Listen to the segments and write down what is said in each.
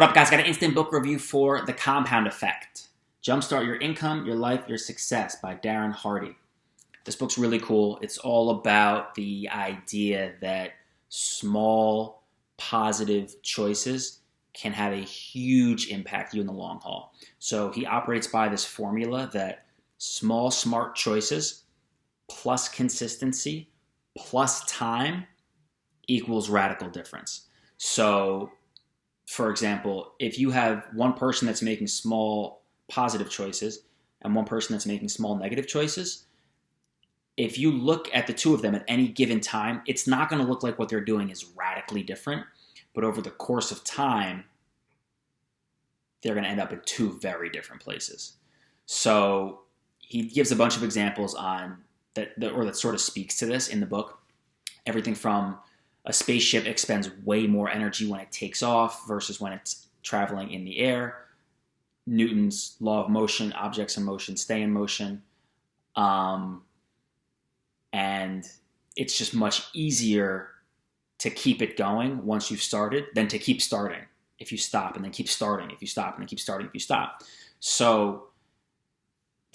What up, guys? Got an instant book review for The Compound Effect. Jumpstart Your Income, Your Life, Your Success by Darren Hardy. This book's really cool. It's all about the idea that small positive choices can have a huge impact on you in the long haul. So he operates by this formula that small smart choices plus consistency plus time equals radical difference. So, for example, if you have one person that's making small positive choices and one person that's making small negative choices, if you look at the two of them at any given time, it's not going to look like what they're doing is radically different. But over the course of time, they're going to end up in two very different places. So he gives a bunch of examples on that sort of speaks to this in the book. Everything from a spaceship expends way more energy when it takes off versus when it's traveling in the air. Newton's law of motion, objects in motion stay in motion. And it's just much easier to keep it going once you've started than to keep starting if you stop and then keep starting, if you stop and then keep starting if you stop. So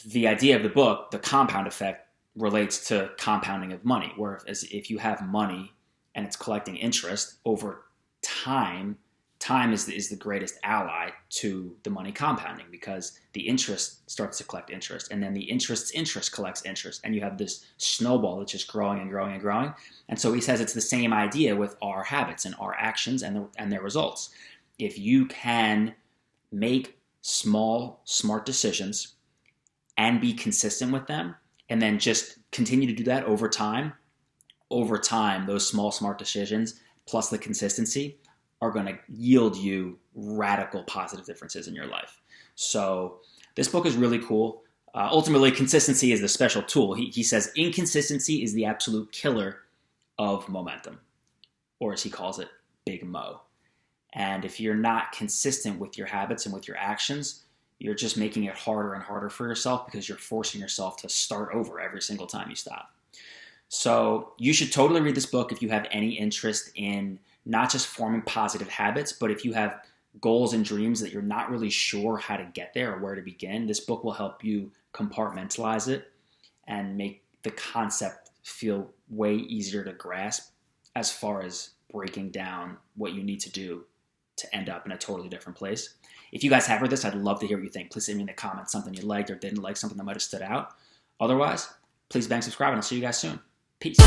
the idea of the book, the compound effect, relates to compounding of money, whereas if you have money and it's collecting interest over time, time is the greatest ally to the money compounding, because the interest starts to collect interest, and then the interest collects interest, and you have this snowball that's just growing and growing and growing. And so he says it's the same idea with our habits and our actions and their results. If you can make small, smart decisions and be consistent with them, and then just continue to do that over time, those small, smart decisions plus the consistency are going to yield you radical positive differences in your life. So this book is really cool. Ultimately, consistency is the special tool. He says inconsistency is the absolute killer of momentum, or as he calls it, Big Mo. And if you're not consistent with your habits and with your actions, you're just making it harder and harder for yourself, because you're forcing yourself to start over every single time you stop. So you should totally read this book if you have any interest in not just forming positive habits, but if you have goals and dreams that you're not really sure how to get there or where to begin. This book will help you compartmentalize it and make the concept feel way easier to grasp as far as breaking down what you need to do to end up in a totally different place. If you guys have read this, I'd love to hear what you think. Please send me in the comments something you liked or didn't like, something that might have stood out. Otherwise, please bang subscribe, and I'll see you guys soon. Peace.